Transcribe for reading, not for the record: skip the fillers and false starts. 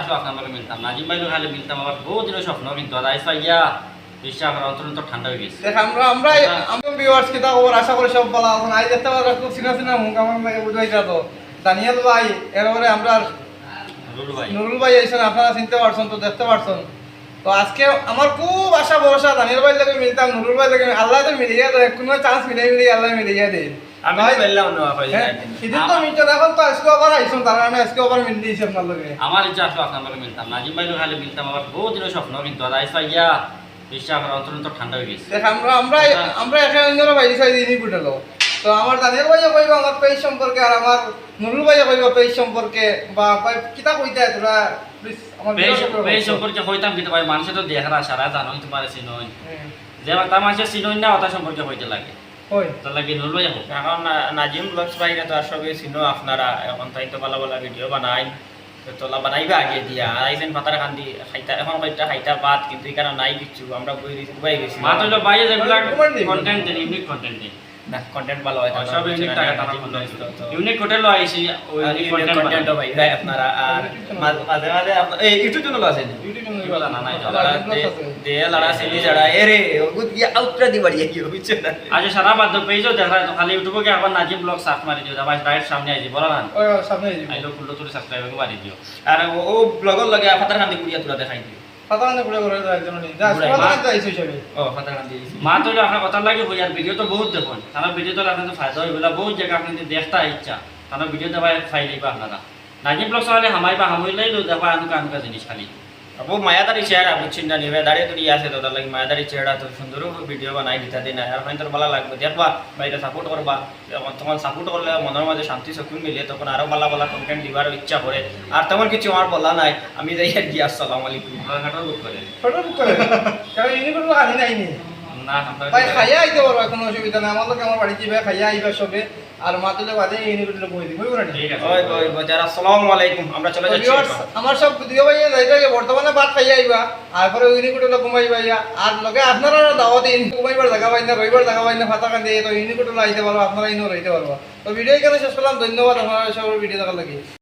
আসলো আপনার লগে মিলতাম নাজিম ভাই লোক খালি মিলতাম আবার বহু দিনের স্বপ্ন কিন্তু আজ পাইয়া বিশ্বাস করার অন্তর ঠান্ডা হয়ে গেছে। দেখ আমরা আমরা আমরা ভিউয়ার্স কি তা খবর আশা করি সব ভালো আছেন। আজ দেখতে পারা খুব চিনা চিনা মুখ আমার লাগে বুঝাইছা তো দানিয়াল ভাই এরপরে আমরা নুরুল ভাই নুরুল ভাই আইছেন, আপনারা চিনতে পারছেন তো দেখতে পারছেন। তো আজকে আমার খুব আশা ভরসা দানিয়াল ভাই লাগে মিলতাম, নুরুল ভাই লাগে আল্লাহ তো মিলিয়ে দেয়, কোনো চান্স মিলিয়ে আল্লাহ মিলিয়ে দেয়। আমি বললাম না ভাই সেদিন তো মিলছেন, এখন তো আজকে আবার আইছেন, তার কারণে আজকে আবার মিল দিয়েছি আপনার লগে। আমার ইচ্ছা আসলো আপনার লগে মিলতাম নাজিম ভাই লোক খালি মিলতাম আবার বহু দিনের স্বপ্ন কিন্তু আজ পাইয়া বিশ্বাস করার অন্তর ঠান্ডা হয়ে গেছে। দেখ আমরা আমরা আমরা একে অন্যরা বাইরে সাইড দিনই ফুটালো। তো আমার দানিয়াল ভাইয়া কইবা আমার পেজ সম্পর্কে, আর আমার নুরুল ভাইয়া কইবা পেজ সম্পর্কে, বা কিতা কইতে তোরা প্লিজ আমার পেজ সম্পর্কে হইতাম কিন্তু ভাই মানুষে তো দেখার সারা জানোই তোমার চিনই যে তার মানুষের চিনই না ওটা সম্পর্কে হইতে লাগে কই তার লাগে নুরুল ভাই হোক। এখন নাজিম ব্লগস বাইরে তো আর সবই চিনো আপনারা, এখন তাই তো ভালো ভালো ভিডিও বানাই, তো তোলা বানাইবা আগে দিয়া আইছেন পাতার খান দি খাইতা, এখন কইটা খাইতা বাদ কিন্তু এখানে নাই কিছু, আমরা বই গেছি মাত্র হলো বাইরে যেগুলা কন্টেন্ট দেন ইউনিক কন্টেন্ট দেন না কন্টেন্ট ভালো হয় সব ইউনিক টাকা টাকা ইউনিক হোটেল আইছি ওই কন্টেন্ট কন্টেন্ট ভাই ভাই আপনারা। আর মাঝে মাঝে এই ইউটিউব চ্যানেল আছে ইউটিউব চ্যানেল এগুলা না নাই দে লড়া সেলি জড়া এরে ওগুত গিয়া আউটরা দি বাড়ি কি হইছে না আজ সারা বাদ পেজও দেখা তো খালি ইউটিউবে গিয়ে আবার নাজিম ব্লগ সার্চ মারি দিও ভাই ডাইরেক্ট সামনে আইজি বলা না ওই সামনে যাই আইলো ফুল তো সাবস্ক্রাইব করে মারি দিও। আর ও ব্লগর লাগে পাতার খান দি কুড়িয়া তোরা দেখাই দিও। পাতানে পুরো করে একজন নেই যা পুরা পাতানে তো আইছো সবে। ও পাতার খান দি মা তো আপনার কথা লাগে হই আর ভিডিও তো বহুত দেখুন তারা ভিডিও তো আপনাদের ফায়দা হইবলা বহুত জায়গা আপনি দেখতা ইচ্ছা তারা ভিডিও দেওয়া ফাইলেই আপনারা নাজিম ব্লগ চাইলে হামাই বা হামইলাই লো দেখা আনুকা জিনিস খালি अब मायादारी চেহারা বুঝছেন না নিবে দাঁড়িয়ে দাঁড়িয়ে আছে তো তার লাগে মায়াদারি চেহারা তো সুন্দর ভিডিও বানাই দিতে দিন আর ফাইন তোর ভালো লাগবে দেখবা বাইরে সাপোর্ট করবা, তখন সাপোর্ট করলে মনের মাঝে শান্তি সুকুন মিলে তখন আরো ভালো ভালো কন্টেন্ট দিবার ইচ্ছা করে। আর তেমন কিছু আমার বলা নাই, আমি যাই আর কি আসসালামু আলাইকুম ঘাটার বুক করে ছোট করে কারণ ইনি কোনো আনি নাই নি না আমরা ভাই খাইয়া আইতে পারবা, কোনো অসুবিধা নাই। আমার লোক আমার বাড়ি যাবে খাইয়া আইবা সবে, আর মাতুলে বাদে ইনি কোনো বই দিব না। ঠিক আছে ওই ওই বাজার আসসালামু আলাইকুম আমরা চলে যাচ্ছি। আমার সব দিও ভাইয়া যাইতে বর্তমানে ভাত খাইয়া আইবা, আর পরে ইনি কোটলা ঘুমাইবা ইয়া, আর লগে আপনারা দাওয়াত ইনি ঘুমাইবার জায়গা পাই না, রবিবার জায়গা পাই না, ফাতা কান দিয়ে তো ইনি কোটলা আইতে পারবা, আপনারা ইনো রইতে পারবা। তো ভিডিও এখানে শেষ করলাম, ধন্যবাদ আপনারা সবার ভিডিও দেখার লাগি।